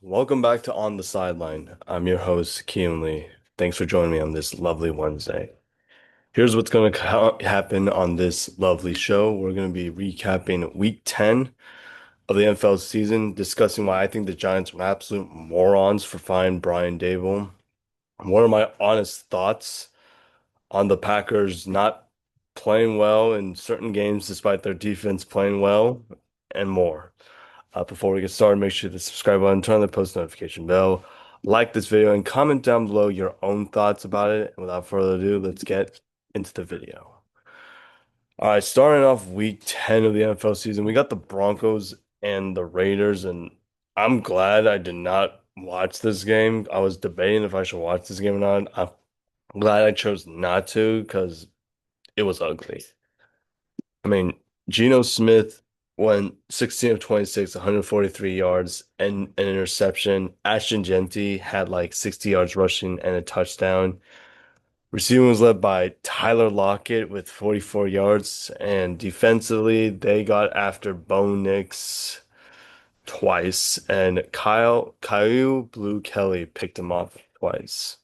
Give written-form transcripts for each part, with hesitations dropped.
Welcome back to On the Sideline. I'm your host, Kean Lee. Thanks for joining me on this lovely Wednesday. Here's what's going to happen on this lovely show. We're going to be recapping week 10 of the NFL season, discussing why I think the Giants were absolute morons for firing Brian Daboll. What are my honest thoughts on the Packers not playing well in certain games despite their defense playing well, and more. Before we get started, make sure to subscribe button, turn on the post notification bell, like this video, and comment down below your own thoughts about it. And without further ado, let's get into the video. All right, starting off week 10 of the NFL season, we got the Broncos and the Raiders, and I'm glad I did not watch this game. I was debating if I should watch this game or not. I'm glad I chose not to because it was ugly. I mean, Geno Smith went 16 of 26, 143 yards and an interception. Ashton Genty had like 60 yards rushing and a touchdown. Receiving was led by Tyler Lockett with 44 yards, and defensively they got after Bo Nix twice, and Caillou Blue Kelly picked him off twice.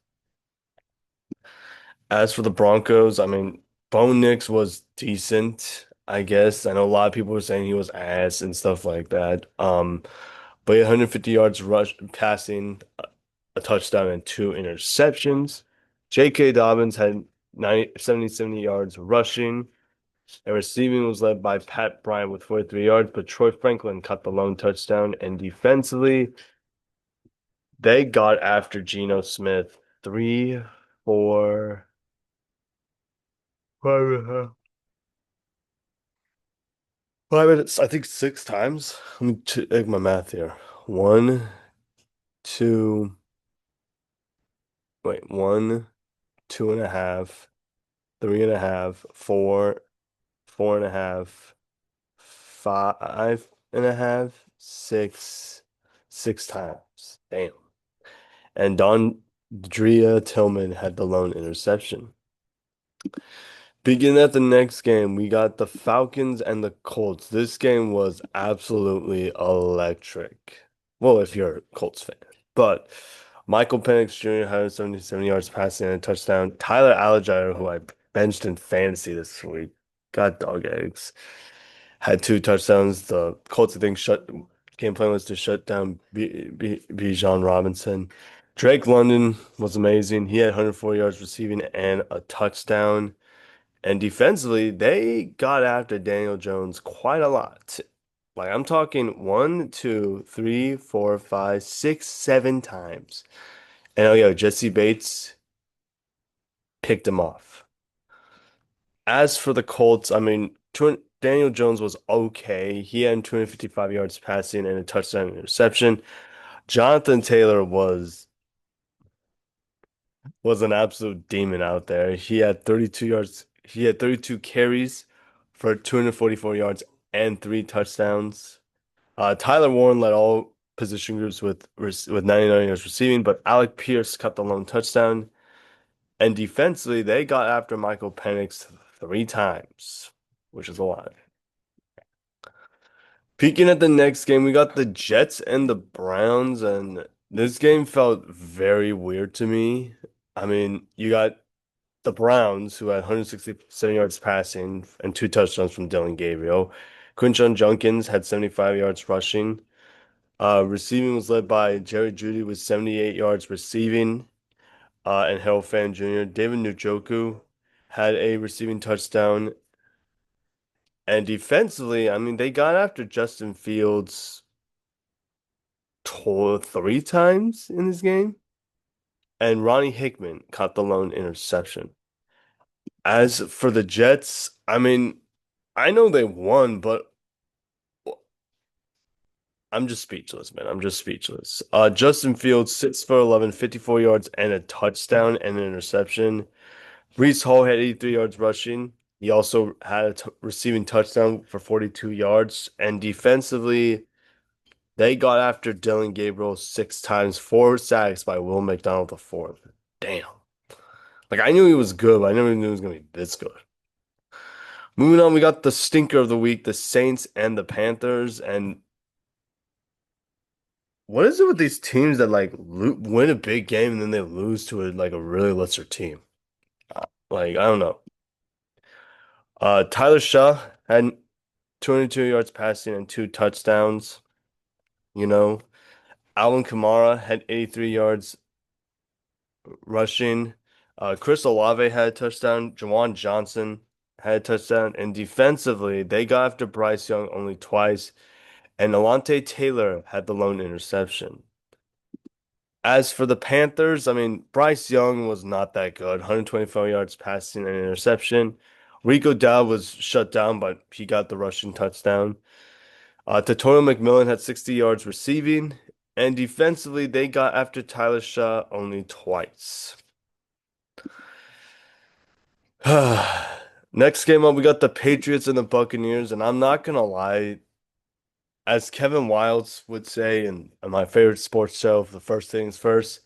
As for the Broncos, I mean, Bo Nix was decent, I guess. I know a lot of people were saying he was ass and stuff like that. But he had 150 yards rush passing, a touchdown, and two interceptions. J.K. Dobbins had 70 yards rushing, and receiving was led by Pat Bryant with 43 yards, but Troy Franklin caught the lone touchdown. And defensively, they got after Geno Smith three, four, five and a half. 5 minutes, I think six times. Let me take my math here. One, two, wait, one, two and a half, three and a half, four, four and a half, five and a half, six times. Damn. And Don Drea Tillman had the lone interception. Beginning at the next game, we got the Falcons and the Colts. This game was absolutely electric. Well, if you're a Colts fan. But Michael Penix Jr. had 77 yards passing and a touchdown. Tyler Algier, who I benched in fantasy this week, got dog eggs, had two touchdowns. The Colts, I think, game plan was to shut down Bijan Robinson. Drake London was amazing. He had 104 yards receiving and a touchdown. And defensively, they got after Daniel Jones quite a lot. Like I'm talking one, two, three, four, five, six, seven times. And oh yeah, Jesse Bates picked him off. As for the Colts, I mean, Daniel Jones was okay. He had 255 yards passing and a touchdown and interception. Jonathan Taylor was an absolute demon out there. He had 32 yards. He had 32 carries for 244 yards and three touchdowns. Tyler Warren led all position groups with 99 yards receiving, but Alec Pierce cut the lone touchdown. And defensively, they got after Michael Penix three times, which is a lot. Peeking at the next game, we got the Jets and the Browns, and this game felt very weird to me. I mean, you got the Browns, who had 167 yards passing and two touchdowns from Dylan Gabriel. Quinshon Junkins had 75 yards rushing. Receiving was led by Jerry Jeudy with 78 yards receiving, and Harold Fan Jr. David Njoku had a receiving touchdown. And defensively, I mean, they got after Justin Fields three times in this game, and Ronnie Hickman caught the lone interception. As for the Jets, I mean, I know they won, but I'm just speechless, man. I'm just speechless. Justin Fields, 6 for 11, 54 yards and a touchdown and an interception. Breece Hall had 83 yards rushing. He also had a receiving touchdown for 42 yards. And defensively, they got after Dylan Gabriel six times, four sacks by Will McDonald the fourth. Damn. Like I knew he was good, but I never knew he was gonna be this good. Moving on, we got the stinker of the week, the Saints and the Panthers. And What is it with these teams that like lo win a big game and then they lose to a really lesser team? Like I don't know. Tyler Shaw had 22 yards passing and two touchdowns. You know, Alvin Kamara had 83 yards rushing. Chris Olave had a touchdown. Jawan Johnson had a touchdown. And defensively, they got after Bryce Young only twice. And Alontae Taylor had the lone interception. As for the Panthers, I mean, Bryce Young was not that good. 124 yards passing and an interception. Rico Dowd was shut down, but he got the rushing touchdown. Totoro McMillan had 60 yards receiving. And defensively, they got after Tyler Shaw only twice. Next game up, we got the Patriots and the Buccaneers, and I'm not gonna lie, as Kevin Wildes would say in my favorite sports show, The First Things First,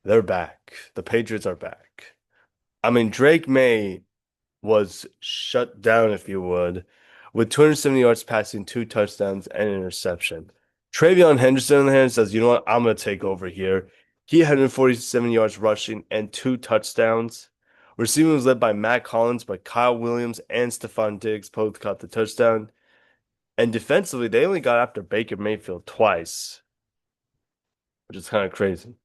they're back. The Patriots are back. I mean, Drake May was shut down, if you would, with 270 yards passing, two touchdowns, and an interception. Travion Henderson, on the hand, says, you know what, I'm gonna take over here. He had 147 yards rushing and two touchdowns. Receiving was led by Matt Collins, but Kyle Williams and Stephon Diggs both caught the touchdown. And defensively, they only got after Baker Mayfield twice, which is kind of crazy.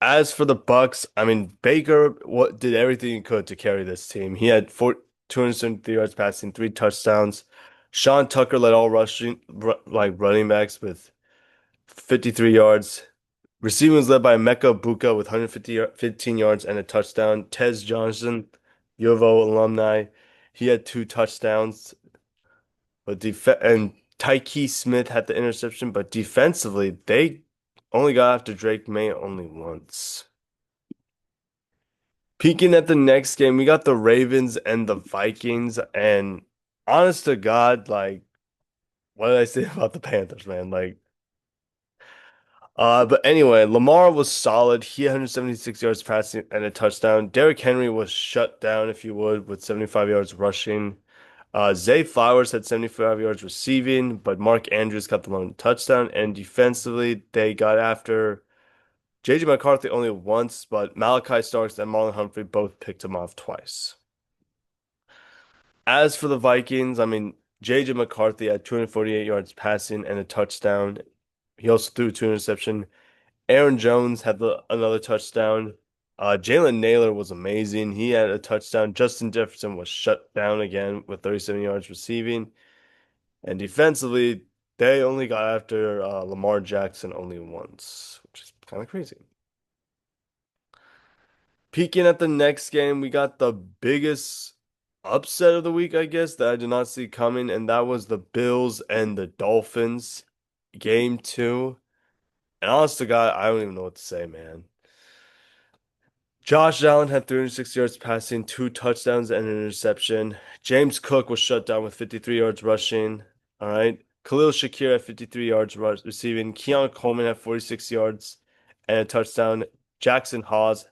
As for the Bucks, I mean, Baker what did everything he could to carry this team. He had 273 yards passing, three touchdowns. Sean Tucker led all running backs with 53 yards. Receiving was led by Mecca Buka with 15 yards and a touchdown. Tez Johnson, U of O alumni, he had two touchdowns. And Tyke Smith had the interception, but defensively, they only got after Drake May only once. Peeking at the next game, we got the Ravens and the Vikings, and honest to God, like, what did I say about the Panthers, man? But anyway, Lamar was solid. He had 176 yards passing and a touchdown. Derrick Henry was shut down, if you would, with 75 yards rushing. Zay Flowers had 75 yards receiving, but Mark Andrews got the lone touchdown. And defensively, they got after JJ McCarthy only once, but Malachi Starks and Marlon Humphrey both picked him off twice. As for the Vikings, I mean, JJ McCarthy had 248 yards passing and a touchdown. He also threw two interceptions. Aaron Jones had another touchdown. Jalen Naylor was amazing. He had a touchdown. Justin Jefferson was shut down again with 37 yards receiving. And defensively, they only got after Lamar Jackson only once, which is kind of crazy. Peeking at the next game, we got the biggest upset of the week, I guess, that I did not see coming, and that was the Bills and the Dolphins game two. And honest to God, I don't even know what to say, man. Josh Allen had 306 yards passing, two touchdowns, and an interception. James Cook was shut down with 53 yards rushing. All right. Khalil Shakir had 53 yards receiving. Keon Coleman had 46 yards and a touchdown. Jackson Hawes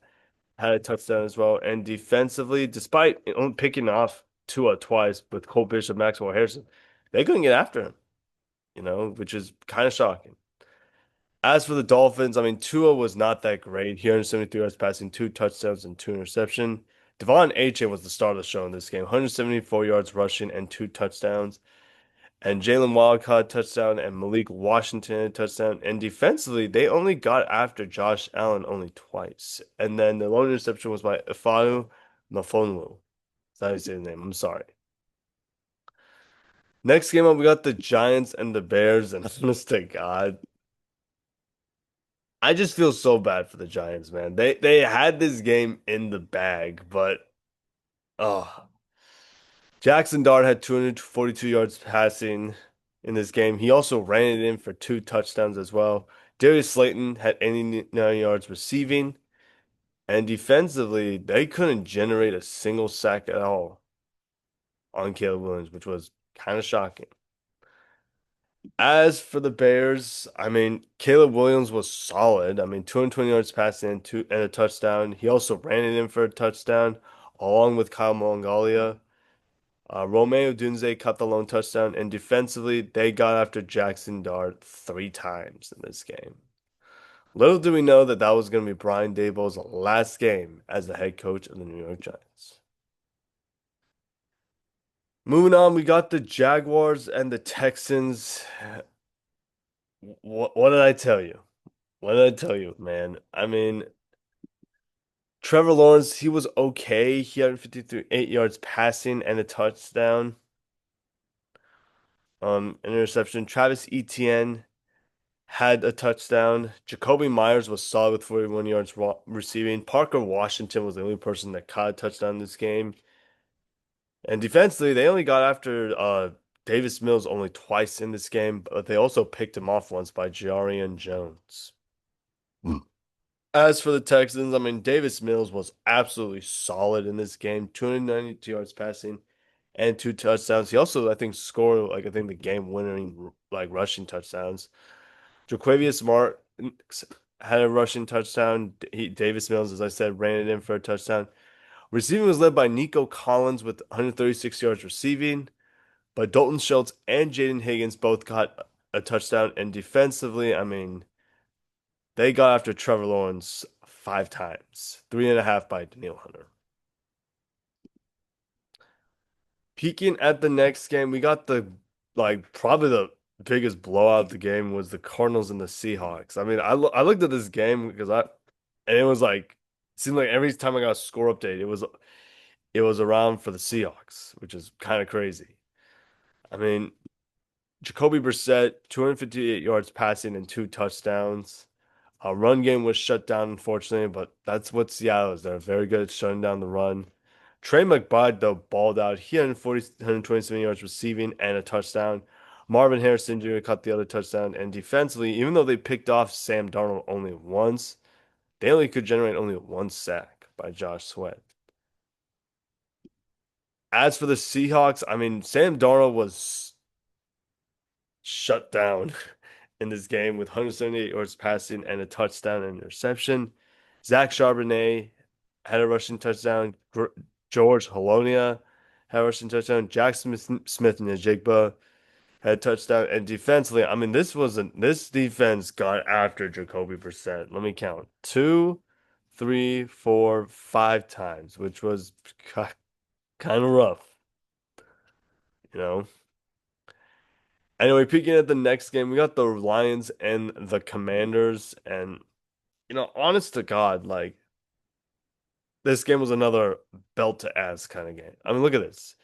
had a touchdown as well. And defensively, despite only picking off Tua twice with Cole Bishop, Maxwell Harrison, they couldn't get after him, which is kind of shocking. As for the Dolphins, I mean, Tua was not that great. He earned 73 yards passing, two touchdowns, and two interceptions. Devon Achane was the star of the show in this game, 174 yards rushing and two touchdowns. And Jalen Wildcott touchdown and Malik Washington touchdown. And defensively, they only got after Josh Allen only twice. And then the lone interception was by Ifanu Mafonu. That's how you say his name. I'm sorry. Next game up, we got the Giants and the Bears. And honest to God, I just feel so bad for the Giants, man. They had this game in the bag, but oh, Jackson Dart had 242 yards passing in this game. He also ran it in for two touchdowns as well. Darius Slayton had 89 yards receiving, and defensively, they couldn't generate a single sack at all on Caleb Williams, which was kind of shocking. As for the Bears, I mean, Caleb Williams was solid. I mean, 220 yards passing and a touchdown. He also ran it in for a touchdown, along with Kyle Mongolia. Romeo Dunze caught the lone touchdown, and defensively, they got after Jackson Dart 3 times in this game. Little do we know that that was going to be Brian Daboll's last game as the head coach of the New York Giants. Moving on, we got the Jaguars and the Texans. What did I tell you? What did I tell you, man? I mean, Trevor Lawrence, he was okay. He had 58 yards passing and a touchdown. An interception. Travis Etienne had a touchdown. Jacoby Myers was solid with 41 yards receiving. Parker Washington was the only person that caught a touchdown in this game. And defensively, they only got after Davis Mills only twice in this game, but they also picked him off once by Jarian Jones. As for the Texans, I mean, Davis Mills was absolutely solid in this game, 292 yards passing and 2 touchdowns. He also, I think, scored like I think the game-winning like rushing touchdowns. Jaquavius Martin had a rushing touchdown. Davis Mills, as I said, ran it in for a touchdown. Receiving was led by Nico Collins with 136 yards receiving, but Dalton Schultz and Jaden Higgins both got a touchdown. And defensively, I mean, they got after Trevor Lawrence 5 times, 3.5 by Daniil Hunter. Peeking at the next game, we got the probably the biggest blowout of the game was the Cardinals and the Seahawks. I mean, I looked at this game because and it was like it seemed like every time I got a score update, it was around for the Seahawks, which is kind of crazy. I mean, Jacoby Brissett, 258 yards passing and 2 touchdowns. Our run game was shut down, unfortunately, but that's what Seattle is. They're very good at shutting down the run. Trey McBride, though, balled out. He had 127 yards receiving and a touchdown. Marvin Harrison Jr. caught the other touchdown. And defensively, even though they picked off Sam Darnold only once, they only could generate only 1 sack by Josh Sweat. As for the Seahawks, I mean, Sam Darnold was shut down in this game with 178 yards passing and a touchdown and interception. Zach Charbonnet had a rushing touchdown. George Holonia had a rushing touchdown. Jackson Smith and Njigba had a touchdown. And defensively, I mean, this defense got after Jacoby Brissett. Let me count. 2, 3, 4, 5 times, which was kind of rough, you know. Anyway, peeking at the next game, we got the Lions and the Commanders, and honest to God, like this game was another belt to ass kind of game. I mean, look at this.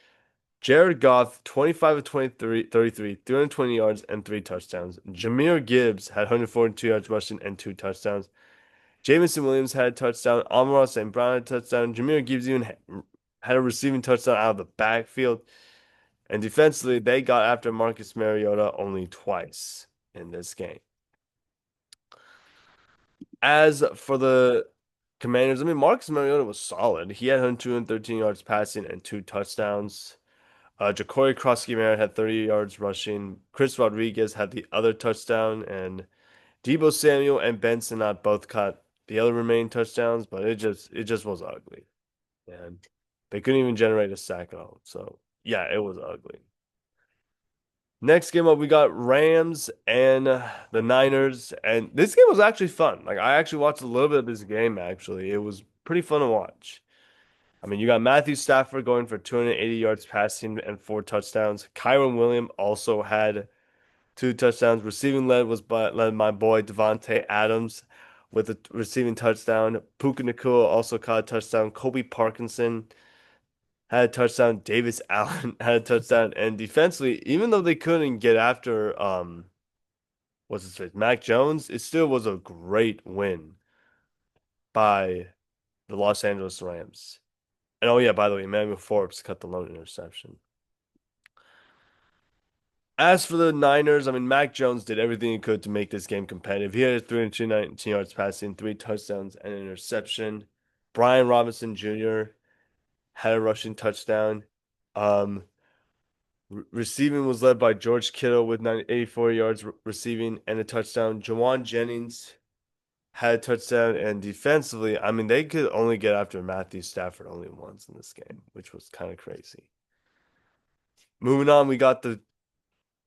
Jared Goff, 25 of 23, 33, 320 yards and 3 touchdowns. Jahmyr Gibbs had 142 yards rushing and 2 touchdowns. Jamison Williams had a touchdown. Amon-Ra St. Brown had a touchdown. Jahmyr Gibbs even had a receiving touchdown out of the backfield. And defensively, they got after Marcus Mariota only twice in this game. As for the Commanders, I mean, Marcus Mariota was solid. He had 213 yards passing and 2 touchdowns. Ja'Cory Krosky-Merritt had 30 yards rushing. Chris Rodriguez had the other touchdown, and Deebo Samuel and Ben Sinnott both caught the other remaining touchdowns, but it just was ugly. And they couldn't even generate a sack at all. So yeah, it was ugly. Next game up, we got Rams and the Niners, and this game was actually fun. Like I actually watched a little bit of this game. Actually, it was pretty fun to watch. I mean, you got Matthew Stafford going for 280 yards passing and 4 touchdowns. Kyron Williams also had 2 touchdowns. Receiving led my boy Devontae Adams with a receiving touchdown. Puka Nacua also caught a touchdown. Kobe Parkinson had a touchdown. Davis Allen had a touchdown. And defensively, even though they couldn't get after what's his face, Mac Jones, it still was a great win by the Los Angeles Rams. And oh yeah, by the way, Emmanuel Forbes cut the lone interception. As for the Niners, I mean, Mac Jones did everything he could to make this game competitive. He had 319 yards passing, 3 touchdowns, and an interception. Brian Robinson Jr. had a rushing touchdown. Um, Receiving was led by George Kittle with 84 yards receiving and a touchdown. Jawan Jennings had a touchdown, and defensively, I mean, they could only get after Matthew Stafford only once in this game, which was kind of crazy. Moving on, we got the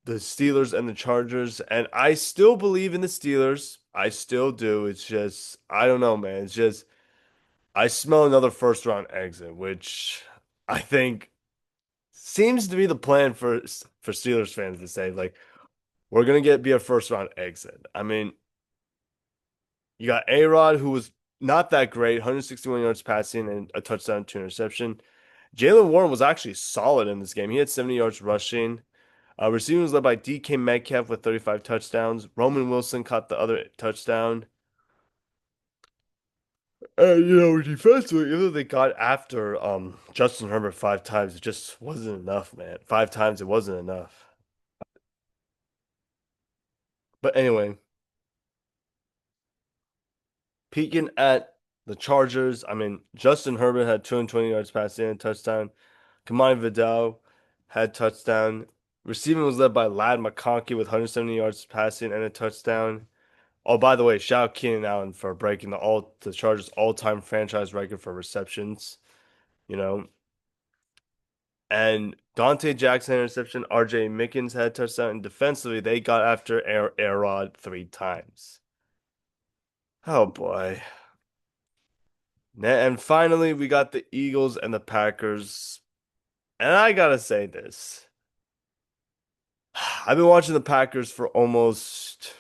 Steelers and the Chargers, and I still believe in the Steelers. I still do. It's just I don't know, man. It's just I smell another first round exit, which I think seems to be the plan for Steelers fans to say like we're gonna get be a first round exit. I mean, you got A-Rod who was not that great, 161 yards passing and a touchdown, two interception. Jalen Warren was actually solid in this game. He had 70 yards rushing. Receiving was led by DK Metcalf with 35 touchdowns. Roman Wilson caught the other touchdown. Defensively, even though they got after Justin Herbert 5 times, it just wasn't enough, man. 5 times, it wasn't enough. But anyway, peeking at the Chargers, I mean, Justin Herbert had 220 yards passing and a touchdown. Kamani Vidal had touchdown. Receiving was led by Lad McConkey with 170 yards passing and a touchdown. Oh, by the way, shout out Keenan Allen for breaking the Chargers all-time franchise record for receptions, you know. And Dante Jackson interception, RJ Mickens had a touchdown, and defensively they got after Rod 3 times. Oh boy. And finally we got the Eagles and the Packers. And I gotta say this. I've been watching the Packers for almost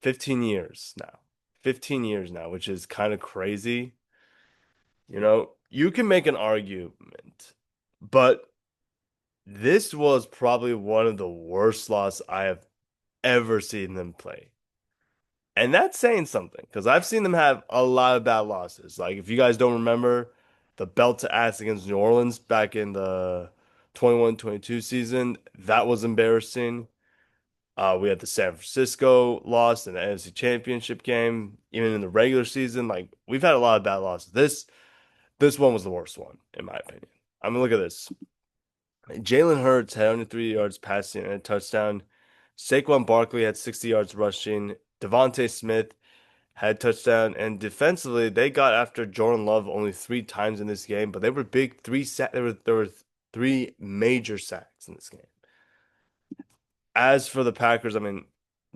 15 years now. 15 years now, which is kind of crazy. You can make an argument, but this was probably one of the worst losses I have ever seen them play. And that's saying something because I've seen them have a lot of bad losses. Like, if you guys don't remember the belt to ass against New Orleans back in the 21-22 season, that was embarrassing. We had the San Francisco loss in the NFC Championship game, even in the regular season. Like, we've had a lot of bad losses. This one was the worst one, in my opinion. I mean, look at this. Jalen Hurts had 103 yards passing and a touchdown. Saquon Barkley had 60 yards rushing. Devontae Smith had a touchdown. And defensively, they got after Jordan Love only 3 times in this game, but they were big there were three major sacks in this game. As for the Packers, I mean,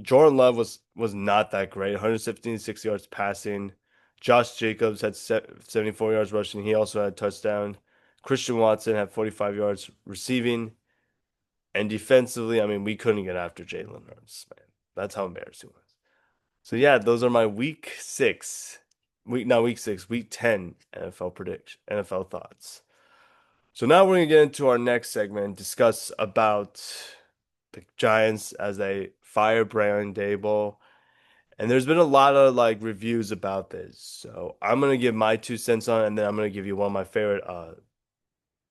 Jordan Love was not that great. 156 yards passing. Josh Jacobs had 74 yards rushing. He also had a touchdown. Christian Watson had 45 yards receiving. And defensively, I mean, we couldn't get after Jalen Hurts, man. That's how embarrassing it was. So yeah, those are my week 6, week 10 NFL thoughts. So now we're gonna get into our next segment and discuss about the Giants as they fire Brian Daboll. And there's been a lot of like reviews about this. So I'm gonna give my 2 cents on it, and then I'm gonna give you one of my favorite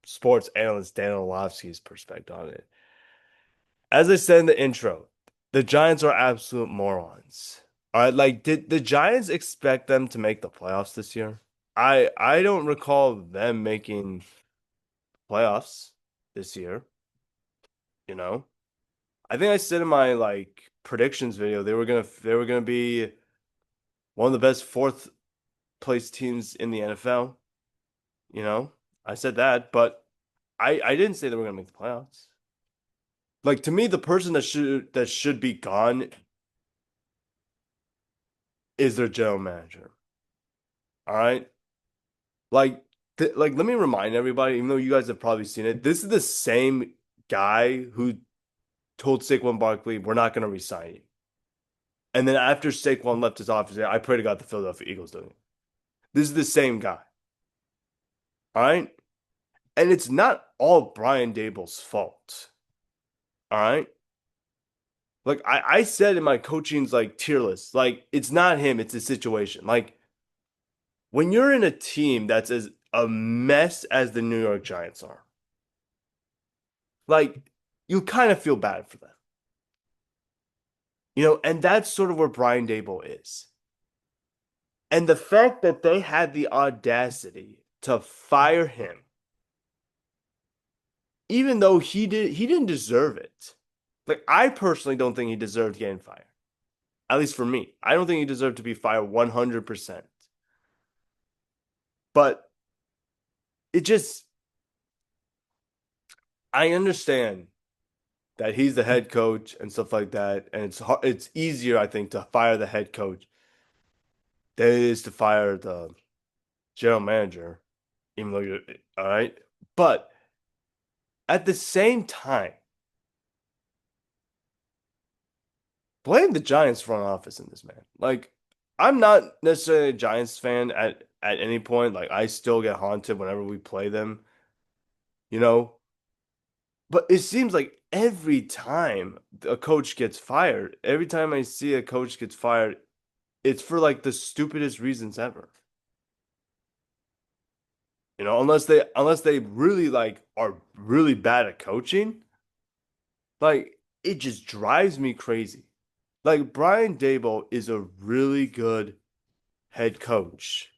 sports analyst Dan Orlovsky's perspective on it. As I said in the intro, the Giants are absolute morons. All right, like did the Giants expect them to make the playoffs this year? I don't recall them making playoffs this year, you know? I think I said in my like predictions video they were gonna be one of the best fourth place teams in the NFL, you know? I said that, but I didn't say they were gonna make the playoffs. Like, to me, the person that should be gone is their general manager. All right. Let me remind everybody, even though you guys have probably seen it, this is the same guy who told Saquon Barkley, "We're not going to resign you." And then after Saquon left his office, I pray to God the Philadelphia Eagles don't. This is the same guy. All right. And it's not all Brian Daboll's fault. All right. Like I said in my coaching's like tier list, like it's not him, it's a situation. Like when you're in a team that's as a mess as the New York Giants are, like you kind of feel bad for them. And that's sort of where Brian Daboll is. And the fact that they had the audacity to fire him, even though he didn't deserve it. Like I personally don't think he deserved getting fired. At least for me. I don't think he deserved to be fired 100%. But it just I understand that he's the head coach and stuff like that, and it's easier, I think, to fire the head coach than it is to fire the general manager, even though you're all right. But at the same time, blame the Giants front office in this, man. Like, I'm not necessarily a Giants fan at any point. Like, I still get haunted whenever we play them, you know. But it seems like every time a coach gets fired, every time I see a coach gets fired, it's for like the stupidest reasons ever. You know, unless they really like are really bad at coaching, like it just drives me crazy. Like Brian Daboll is a really good head coach.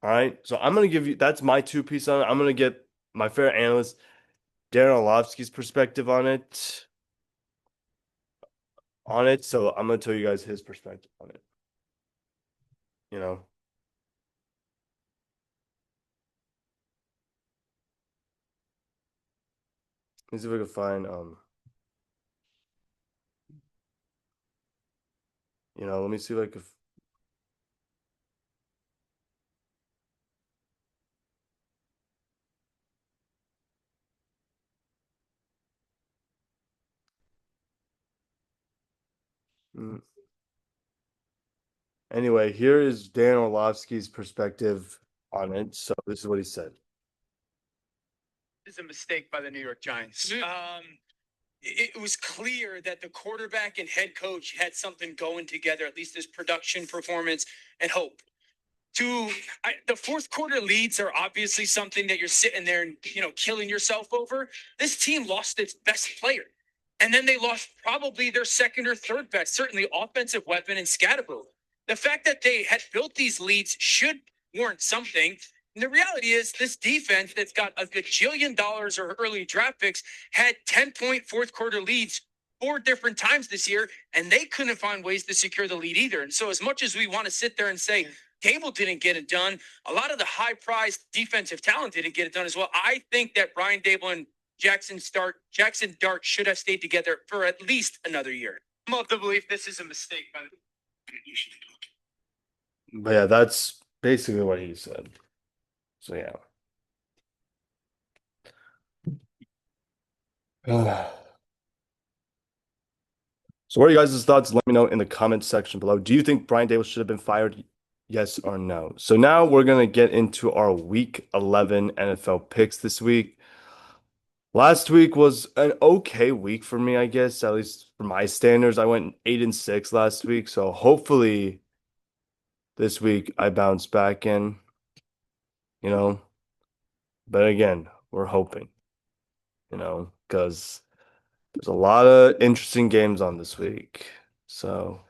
All right. So I'm gonna give you that's my two piece on it. I'm gonna get my fair analyst Darren Orlovsky's perspective on it. So I'm gonna tell you guys his perspective on it. You know, let me see if I can find let me see if I could mm. Anyway, here is Dan Orlovsky's perspective on it. So this is what he said. Is a mistake by the New York Giants. It was clear that the quarterback and head coach had something going together, at least this production, performance, and hope. The fourth quarter leads are obviously something that you're sitting there and killing yourself over. This team lost its best player, and then they lost probably their second or third best, certainly offensive weapon in Scatterbo. The fact that they had built these leads should warrant something. And the reality is, this defense that's got a gajillion dollars or early draft picks had 10-point fourth quarter leads four different times this year, and they couldn't find ways to secure the lead either. And so, as much as we want to sit there and say Cable didn't get it done, a lot of the high-priced defensive talent didn't get it done as well. I think that Brian Daboll and Jackson Dart should have stayed together for at least another year. I'm of the belief this is a mistake by the. But yeah, that's basically what he said. So yeah. So what are you guys' thoughts? Let me know in the comments section below. Do you think Brian Daboll should have been fired? Yes or no? So now we're gonna get into our week 11 NFL picks this week. Last week was an okay week for me, I guess, at least for my standards. I went 8-6 last week, so hopefully this week I bounce back in, you know. But again, we're hoping, because there's a lot of interesting games on this week. So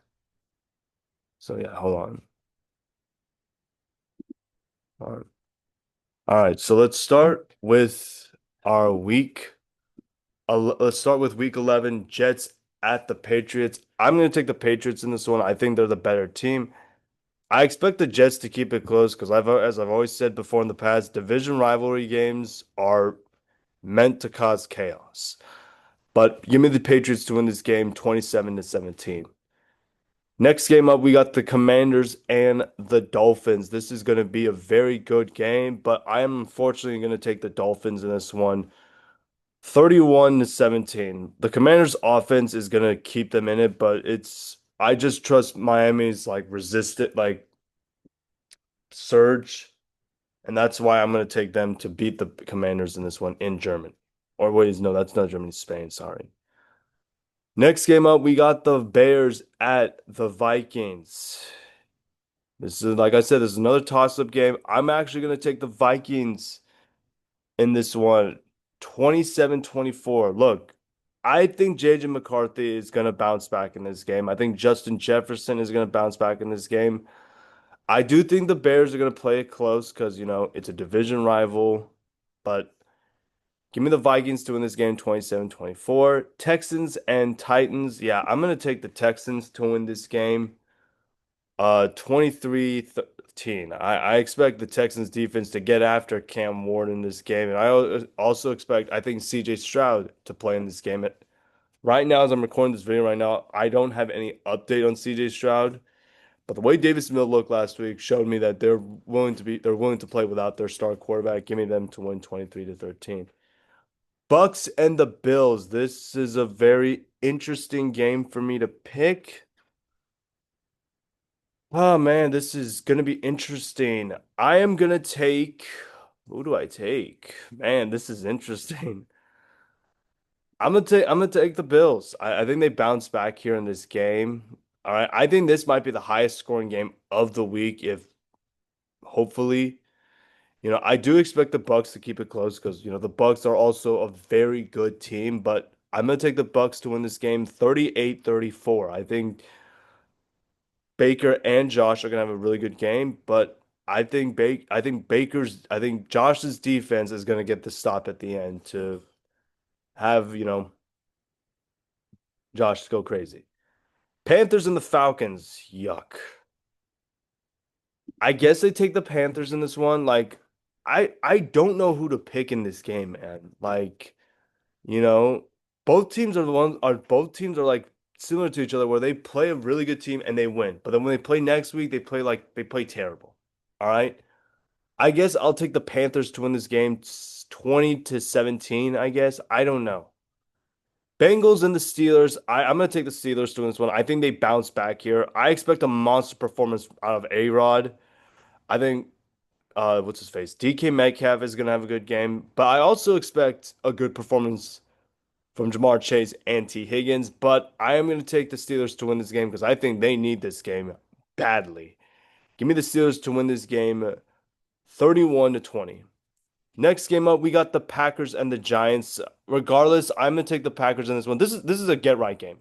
yeah, hold on. All right. All right, so let's start with our week. Let's start with week 11, Jets at the Patriots. I'm going to take the Patriots in this one. I think they're the better team. I expect the Jets to keep it close because as I've always said before in the past, division rivalry games are meant to cause chaos. But give me the Patriots to win this game 27-17. Next game up, we got the Commanders and the Dolphins. This is going to be a very good game, but I am unfortunately going to take the Dolphins in this one 31-17. The Commanders offense is going to keep them in it, but I just trust Miami's like resistant like surge, and that's why I'm going to take them to beat the Commanders in this one in Germany. Or wait, no, that's not Germany, Spain, sorry. Next game up, we got the Bears at the Vikings. This is, like I said, this is another toss-up game. I'm actually going to take the Vikings in this one, 27-24. Look, I think JJ McCarthy is going to bounce back in this game. I think Justin Jefferson is going to bounce back in this game. I do think the Bears are going to play it close because, it's a division rival, but give me the Vikings to win this game 27-24. Texans and Titans. Yeah, I'm going to take the Texans to win this game 23 15. I expect the Texans defense to get after Cam Ward in this game. And also expect, I think, CJ Stroud to play in this game. Right now, as I'm recording this video right now, I don't have any update on CJ Stroud. But the way Davis Mill looked last week showed me that they're willing to play without their star quarterback. Give me them to win 23-13. Bucks and the Bills. This is a very interesting game for me to pick. Oh man, this is gonna be interesting. I am gonna take. Who do I take? Man, this is interesting. I'm gonna take the Bills. I think they bounce back here in this game. All right. I think this might be the highest scoring game of the week if hopefully, I do expect the Bucks to keep it close because, the Bucks are also a very good team, but I'm gonna take the Bucks to win this game 38-34. I think Baker and Josh are gonna have a really good game, but I think Josh's defense is gonna get the stop at the end to have, Josh go crazy. Panthers and the Falcons. Yuck. I guess they take the Panthers in this one. Like, I don't know who to pick in this game, man. Like, you know, both teams are like similar to each other where they play a really good team and they win. But then when they play next week, they play terrible. All right. I guess I'll take the Panthers to win this game 20-17, I guess. I don't know. Bengals and the Steelers. I'm going to take the Steelers to win this one. I think they bounce back here. I expect a monster performance out of A-Rod. I think what's his face? DK Metcalf is gonna have a good game, but I also expect a good performance from Jamar Chase and T. Higgins. But I am gonna take the Steelers to win this game because I think they need this game badly. Give me the Steelers to win this game 31-20. Next game up, we got the Packers and the Giants. Regardless, I'm gonna take the Packers in this one. This is a get right game.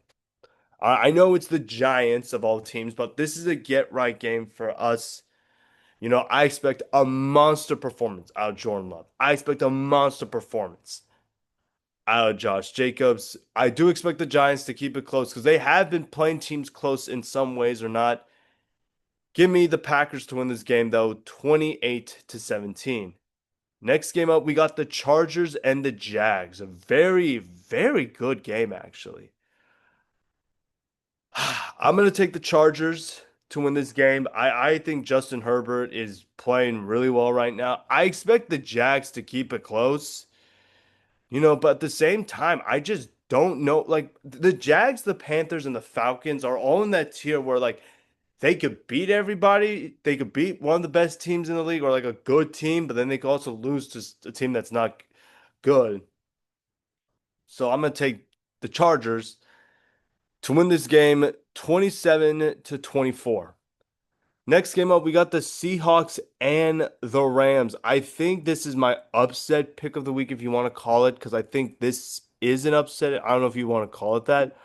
I know it's the Giants of all teams, but this is a get right game for us. I expect a monster performance out of Jordan Love. I expect a monster performance out of Josh Jacobs. I do expect the Giants to keep it close because they have been playing teams close in some ways or not. Give me the Packers to win this game, though, 28-17. Next game up, we got the Chargers and the Jags. A very, very good game, actually. I'm going to take the Chargers to win this game. I think Justin Herbert is playing really well right now. I expect the Jags to keep it close, but at the same time, I just don't know. Like the Jags, the Panthers, and the Falcons are all in that tier where like they could beat everybody. They could beat one of the best teams in the league or like a good team, but then they could also lose to a team that's not good. So I'm going to take the Chargers to win this game 27-24. Next game up, we got the Seahawks and the Rams. I think this is my upset pick of the week, if you want to call it, because I think this is an upset. I don't know if you want to call it that.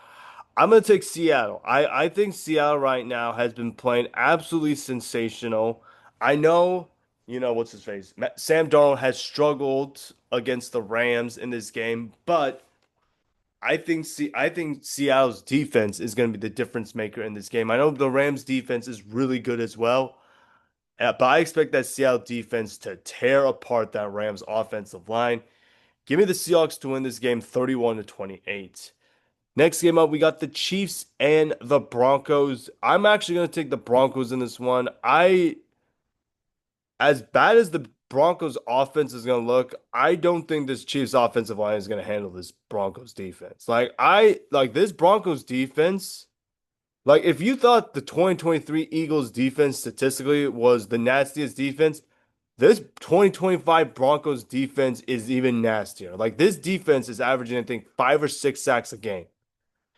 I'm going to take Seattle. I think Seattle right now has been playing absolutely sensational. I know, what's his face? Sam Darnold has struggled against the Rams in this game, but I think Seattle's defense is going to be the difference maker in this game. I know the Rams defense is really good as well, but I expect that Seattle defense to tear apart that Rams offensive line. Give me the Seahawks to win this game 31-28. Next game up, we got the Chiefs and the Broncos. I'm actually going to take the Broncos in this one. As bad as the Broncos offense is going to look, I don't think this Chiefs offensive line is going to handle this Broncos defense. Like this Broncos defense, like if you thought the 2023 Eagles defense statistically was the nastiest defense, this 2025 Broncos defense is even nastier. Like this defense is averaging, I think, 5 or 6 sacks a game.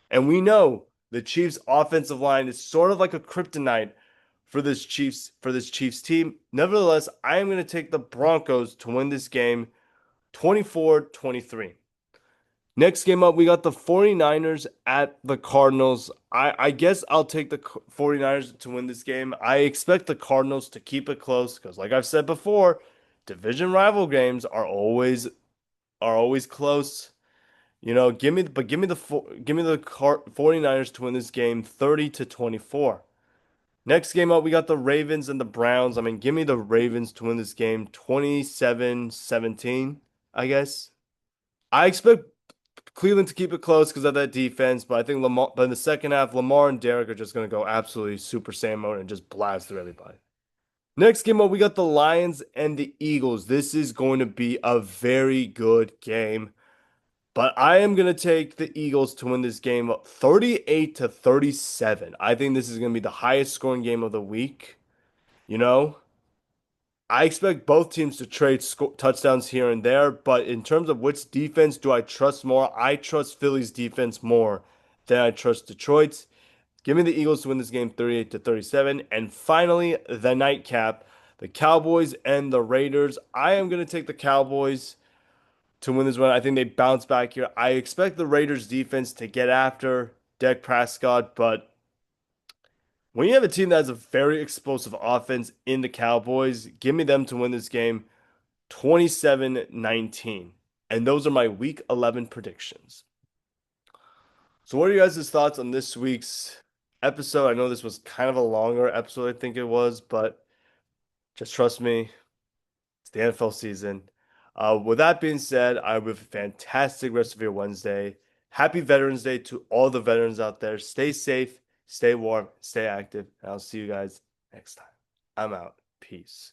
And we know the Chiefs offensive line is sort of like a kryptonite for this Chiefs team. Nevertheless, I am going to take the Broncos to win this game 24-23. Next game up, we got the 49ers at the Cardinals. I guess I'll take the 49ers to win this game. I expect the Cardinals to keep it close because like I've said before, division rival games are always close. Give me the 49ers to win this game 30-24. Next game up, we got the Ravens and the Browns. I mean, give me the Ravens to win this game 27-17, I guess. I expect Cleveland to keep it close because of that defense, but I think Lamar, but in the second half, Lamar and Derek are just going to go absolutely Super Saiyan mode and just blast through everybody. Next game up, we got the Lions and the Eagles. This is going to be a very good game, but I am going to take the Eagles to win this game 38-37. I think this is going to be the highest scoring game of the week. You know, I expect both teams to trade touchdowns here and there, but in terms of which defense do I trust more, I trust Philly's defense more than I trust Detroit's. Give me the Eagles to win this game 38-37. And finally, the nightcap, the Cowboys and the Raiders. I am going to take the Cowboys to win this one. I think they bounce back here. I expect the Raiders defense to get after Dak Prescott, but when you have a team that has a very explosive offense in the Cowboys, give me them to win this game 27-19. And those are my week 11 predictions. So, what are you guys' thoughts on this week's episode? I know this was kind of a longer episode, I think it was, but just trust me, it's the NFL season. With that being said, I have a fantastic rest of your Wednesday. Happy Veterans Day to all the veterans out there. Stay safe, stay warm, stay active, and I'll see you guys next time. I'm out. Peace.